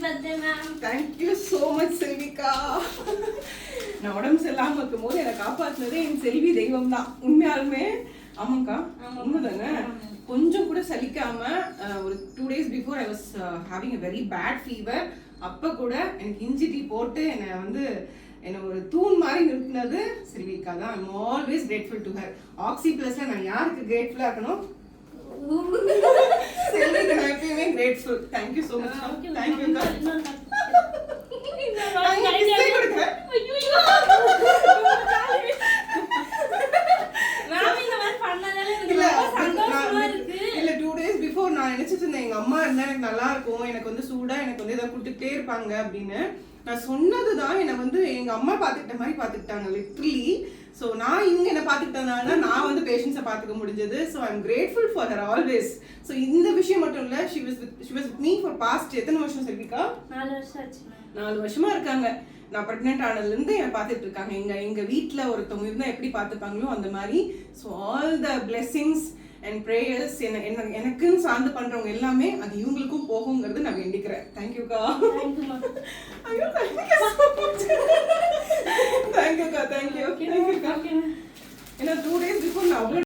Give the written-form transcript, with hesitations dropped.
birthday ma'am. Thank you so much செல்விகா. நான் உடம்பு சரியில்லாம இருக்கும்போது என்னை காப்பாத்துனதே என் செல்வி தெய்வம் தான். உண்மையாலுமே ஆமாக்கா உண்மைதானே. கொஞ்சம் கூட சலிக்காம ஒரு 2 days before I was having a very bad fever. அப்ப கூட எனக்கு இஞ்சி டீ போட்டு என்னை ஒரு தூண் மாதிரி நிறுத்தினது செல்விகா தான். I'm always grateful to her. ஆக்சி பிளஸ்ல நான் யாருக்கு கிரேட்ஃபுல்லா இருக்கணும்? செல்விக்கு நான் எப்பயுமே grateful. Thank you so much. Thank you அக்கா. இல்ல 2 days before நான் நினைச்சிட்டு இருந்தேன் எங்க அம்மா இருந்தா எனக்கு நல்லா இருக்கும், எனக்கு சூடா எனக்கு ஏதாவது கொடுத்துட்டே இருப்பாங்க அப்படின்னு. நான் சொன்னதுதான் என்னை எங்க அம்மா பாத்துக்கிட்ட மாதிரி பாத்துக்கிட்டாங்க லிட்டரலி. ஸோ நான் இவங்க என்ன பார்த்துக்கிட்டதுனால நான் பேஷன்ஸை பார்த்துக்க முடிஞ்சது. So I am grateful for her always. So இந்த விஷயம் மட்டும் இல்லை, she was with me for past எத்தனை வருஷம் செல்விகா? 4 வருஷம் ஆச்சு. 4 வருஷமா இருக்காங்க. நான் ப்ரெக்னென்ட் ஆனதுலேருந்து என்னை பார்த்துட்டு இருக்காங்க. எங்கள் வீட்டில் ஒருத்தவங்க இருந்தால் எப்படி பார்த்துப்பாங்களோ அந்த மாதிரி. So all the blessings and prayers எனக்குன்னு சார்ந்து பண்ணுறவங்க எல்லாமே அது இவங்களுக்கும் போகுங்கிறது நான் வேண்டிக்கிறேன். தேங்க்யூக்கா. தேங்க்யூ. ஐயோ